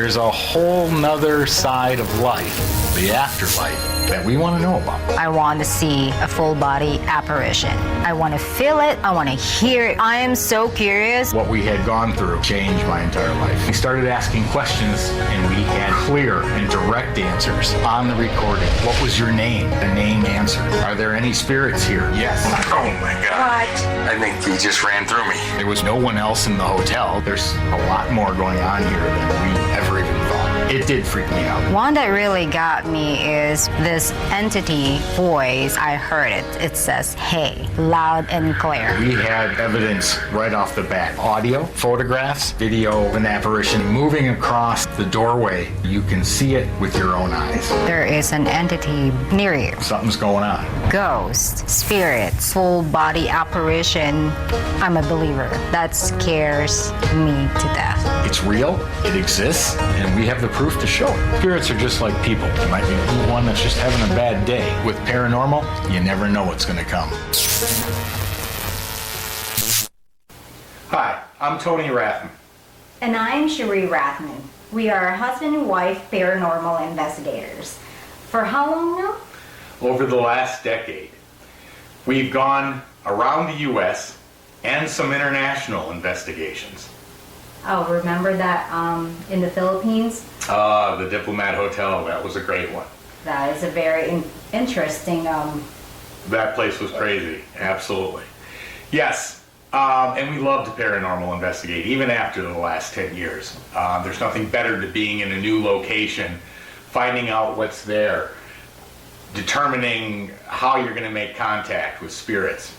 there's a whole nother side of life, the afterlife, that we want to know about. I want to see a full body apparition. I want to feel it. I want to hear it. I am so curious. What we had gone through changed my entire life. We started asking questions and we had clear and direct answers on the recording. What was your name? The name answered. Are there any spirits here? Yes. Oh my God. What? I think he just ran through me. There was no one else in the hotel. There's a lot more going on here than we ever even thought. It did freak me out. One that really got me is this entity voice. I heard it. It says, "Hey," loud and clear. We had evidence right off the bat. Audio, photographs, video of an apparition moving across the doorway. You can see it with your own eyes. There is an entity near you. Something's going on. Ghost, spirits, full body apparition. I'm a believer. That scares me to death. It's real, it exists, and we have the proof to show it. Spirits are just like people. You might be one that's just having a bad day. With paranormal, you never know what's going to come. Hi, I'm Tony Rathman. And I'm Cherie Rathman. We are husband and wife paranormal investigators. For how long now? Over the last decade, we've gone around the U.S. and some international investigations. Oh, remember that in the Philippines? The Diplomat Hotel, that was a great one. That is a very interesting... That place was crazy, absolutely. Yes, and we love to paranormal investigate, even after the last 10 years. There's nothing better than being in a new location, finding out what's there, determining how you're going to make contact with spirits.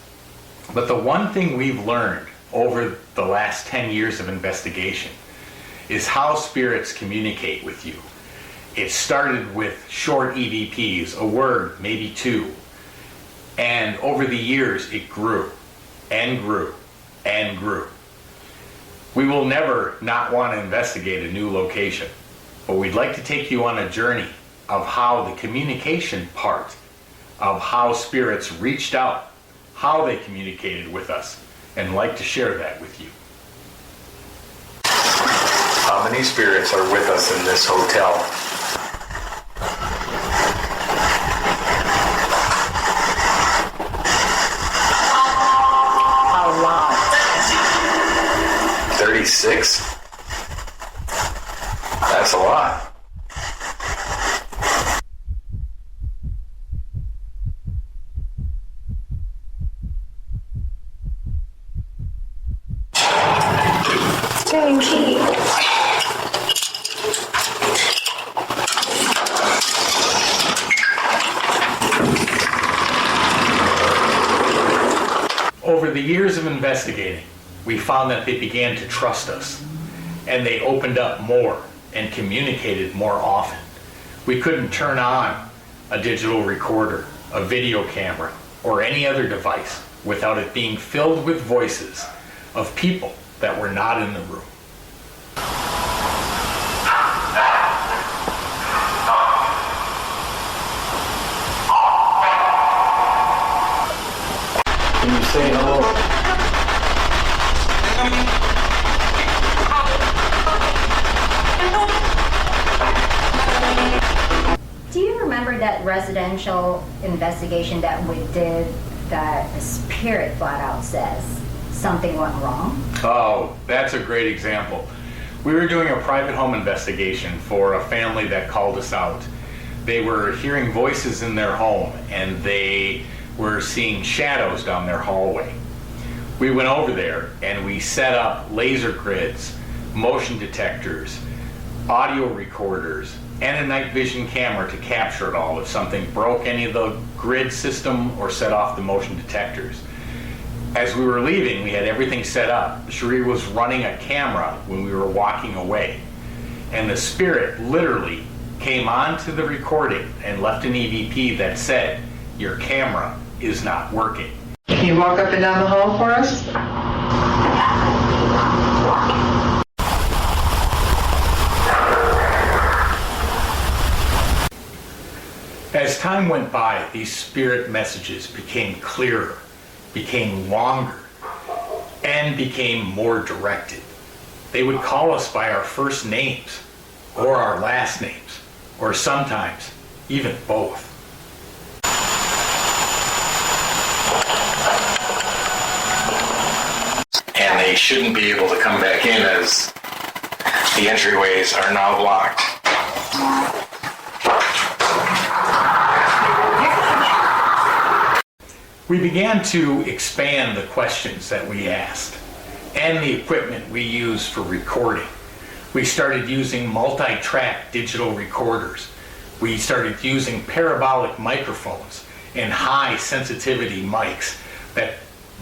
But the one thing we've learned over the last 10 years of investigation is how spirits communicate with you. It started with short EVPs, a word, maybe two. And over the years, it grew and grew and grew. We will never not want to investigate a new location, but we'd like to take you on a journey of how the communication part of how spirits reached out, how they communicated with us, and like to share that with you. How many spirits are with us in this hotel? A lot. 36? That's a lot. Over the years of investigating, we found that they began to trust us, and they opened up more and communicated more often. We couldn't turn on a digital recorder, a video camera, or any other device without it being filled with voices of people that were not in the room. Can you say hello? Do you remember that residential investigation that we did that the spirit flat out says something went wrong? Oh, that's a great example. We were doing a private home investigation for a family that called us out. They were hearing voices in their home and they were seeing shadows down their hallway. We went over there and we set up laser grids, motion detectors, audio recorders, and a night vision camera to capture it all if something broke any of the grid system or set off the motion detectors. As we were leaving, we had everything set up. Cherie was running a camera when we were walking away, and the spirit literally came onto the recording and left an EVP that said, "Your camera is not working." Can you walk up and down the hall for us? As time went by, these spirit messages became clearer, became longer, and became more directed. They would call us by our first names, or our last names, or sometimes even both. And they shouldn't be able to come back in as the entryways are now blocked. We began to expand the questions that we asked and the equipment we used for recording. We started using multi-track digital recorders. We started using parabolic microphones and high sensitivity mics that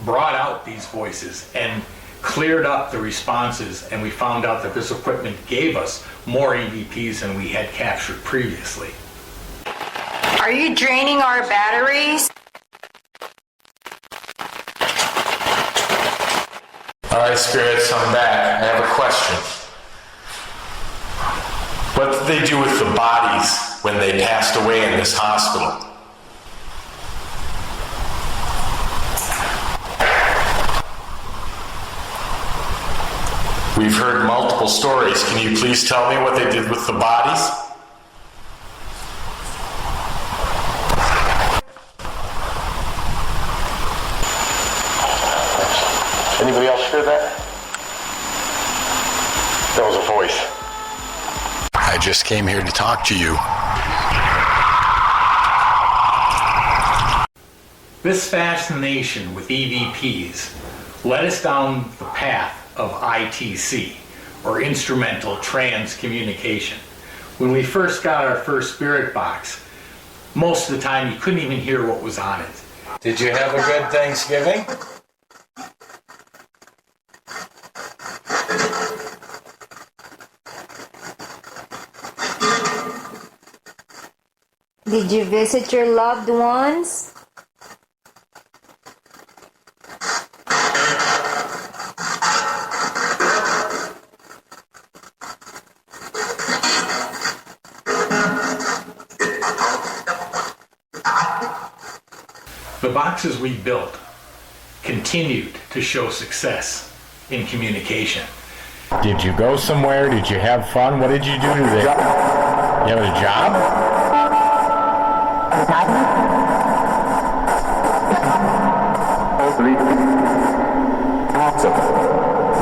brought out these voices and cleared up the responses, and we found out that this equipment gave us more EVPs than we had captured previously. Are you draining our batteries? All right, spirits, I'm back. I have a question. What did they do with the bodies when they passed away in this hospital? We've heard multiple stories. Can you please tell me what they did with the bodies? Anybody else hear that? That was a voice. I just came here to talk to you. This fascination with EVPs led us down the path of ITC, or Instrumental Trans Communication. When we first got our first spirit box, most of the time you couldn't even hear what was on it. Did you have a good Thanksgiving? Did you visit your loved ones? The boxes we built continued to show success in communication. Did you go somewhere? Did you have fun? What did you do today? You have a job?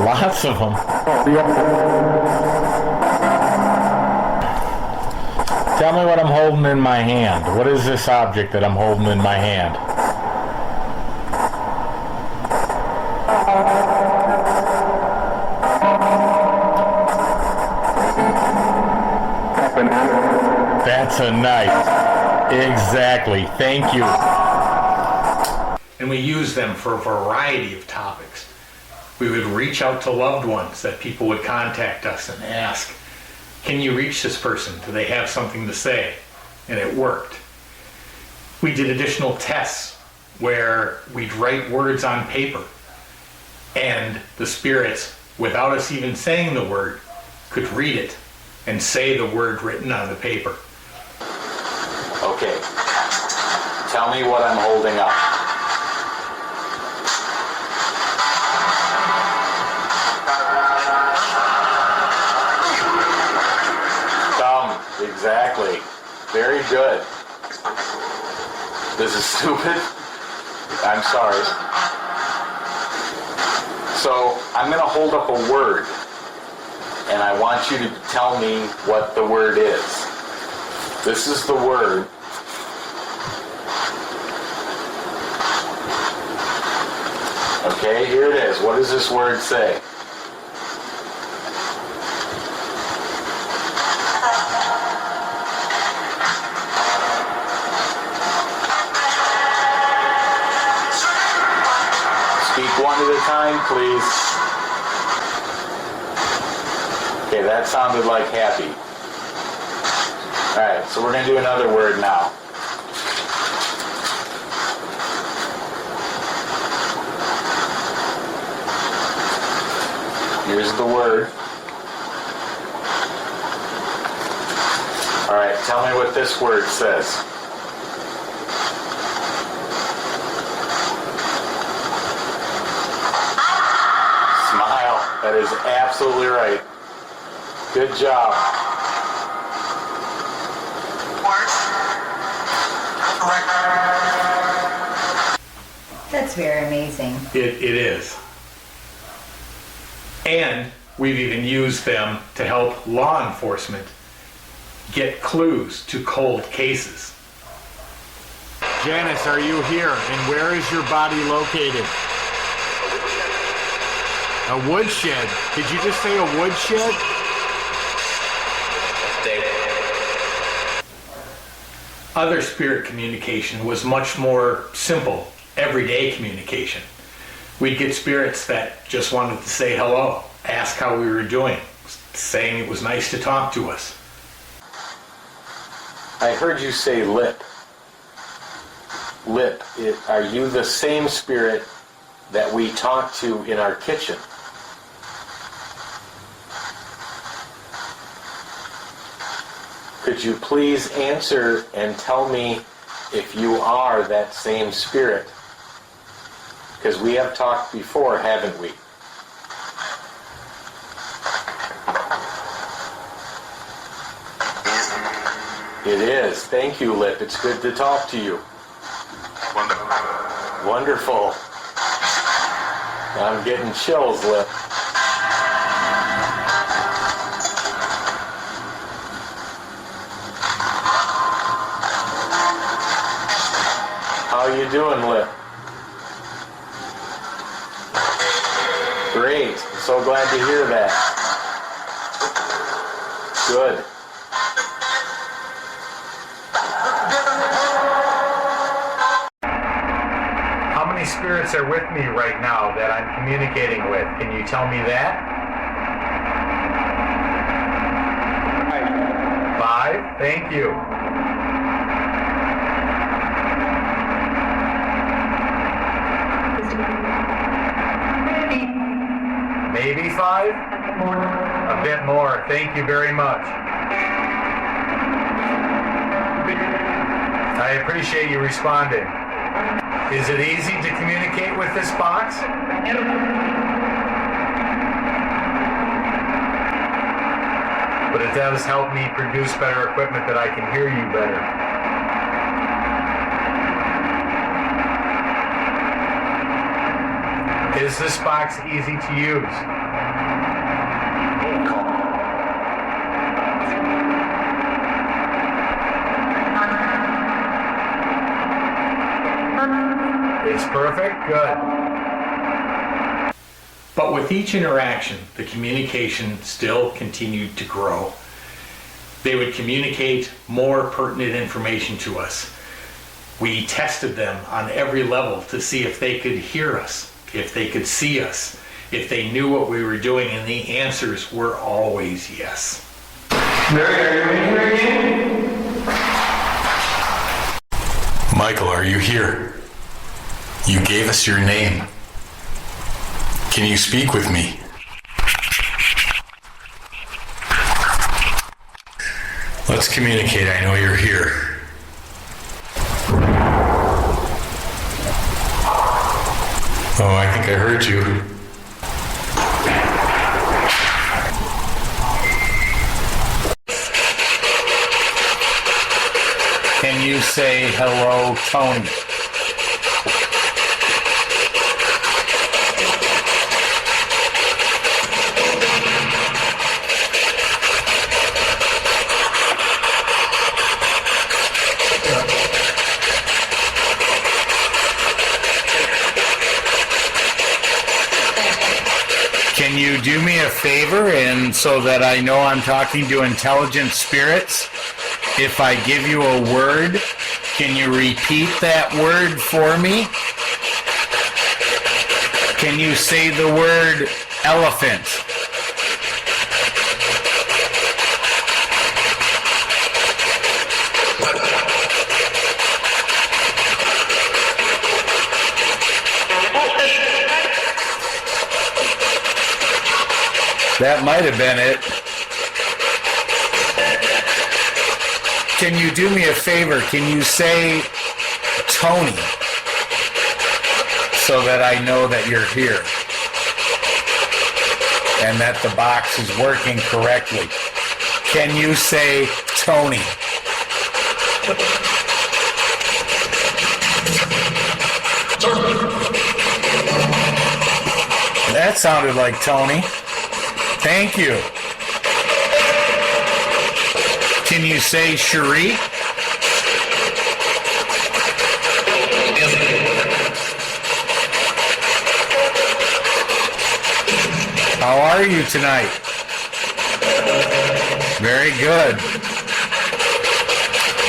Lots of them. Tell me what I'm holding in my hand. What is this object that I'm holding in my hand? That's a knife. Exactly. Thank you. And we used them for a variety of topics. We would reach out to loved ones that people would contact us and ask, can you reach this person? Do they have something to say? And it worked. We did additional tests where we'd write words on paper, and the spirits, without us even saying the word, could read it and say the word written on the paper. Okay. Tell me what I'm holding up. Thumb. Exactly. Very good. This is stupid. I'm sorry. So I'm going to hold up a word, and I want you to tell me what the word is. This is the word. Okay, here it is. What does this word say? Speak one at a time, please. Okay, that sounded like happy. Alright, so we're going to do another word now. Here's the word. Alright, tell me what this word says. Smile. That is absolutely right. Good job. correct. That's very amazing. It is. And we've even used them to help law enforcement get clues to cold cases. Janice, are you here? And where is your body located? A woodshed. Did you just say a woodshed? Other spirit communication was much more simple, everyday communication. We'd get spirits that just wanted to say hello, ask how we were doing, saying it was nice to talk to us. I heard you say lip. Lip, are you the same spirit that we talked to in our kitchen? Could you please answer and tell me if you are that same spirit? Because we have talked before, haven't we? It is. Thank you, Lip. It's good to talk to you. Wonderful. Wonderful. I'm getting chills, Lip. How you doing, Lip? Great. So glad to hear that. Good. How many spirits are with me right now that I'm communicating with? Can you tell me that? 5. Thank you. Maybe 5? A bit more. Thank you very much. I appreciate you responding. Is it easy to communicate with this box? But it does help me produce better equipment that I can hear you better. Is this box easy to use? It's perfect? Good. But with each interaction, the communication still continued to grow. They would communicate more pertinent information to us. We tested them on every level to see if they could hear us, if they could see us, if they knew what we were doing, and the answers were always yes. Mary, are you in here again? Michael, are you here? You gave us your name. Can you speak with me? Let's communicate. I know you're here. Oh, I think I heard you. Can you say hello, Tony? Can you do me a favor, and so that I know I'm talking to intelligent spirits, if I give you a word, can you repeat that word for me? Can you say the word elephant? That might have been it. Can you do me a favor? Can you say Tony so that I know that you're here and that the box is working correctly? Can you say Tony? That sounded like Tony. Thank you. Can you say Cherie? How are you tonight? Very good.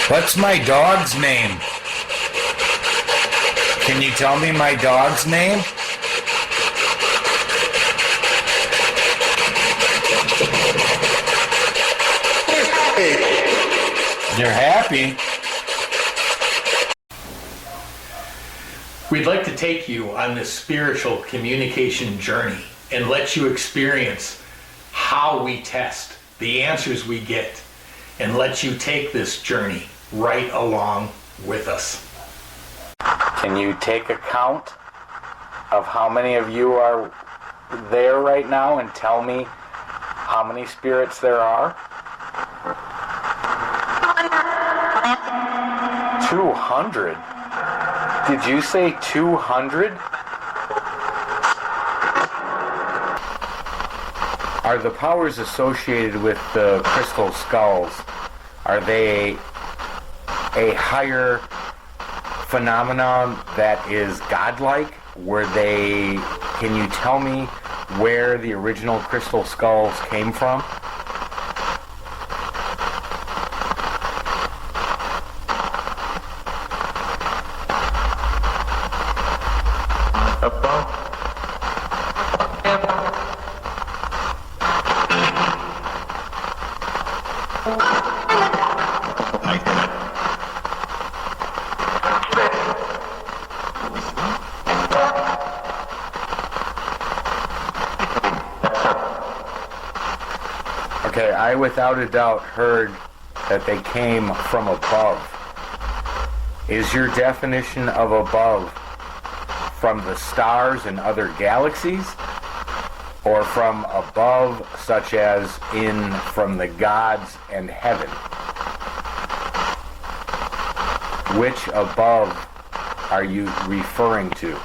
What's my dog's name? Can you tell me my dog's name? You're happy? We'd like to take you on this spiritual communication journey and let you experience how we test, the answers we get, and let you take this journey right along with us. Can you take a count of how many of you are there right now and tell me how many spirits there are? 200? Did you say 200? Are the powers associated with the crystal skulls, are they a higher phenomenon that is godlike? Can you tell me where the original crystal skulls came from? Okay, I without a doubt heard that they came from above. Is your definition of above from the stars and other galaxies? Or from above, such as from the gods and heaven? Which above are you referring to?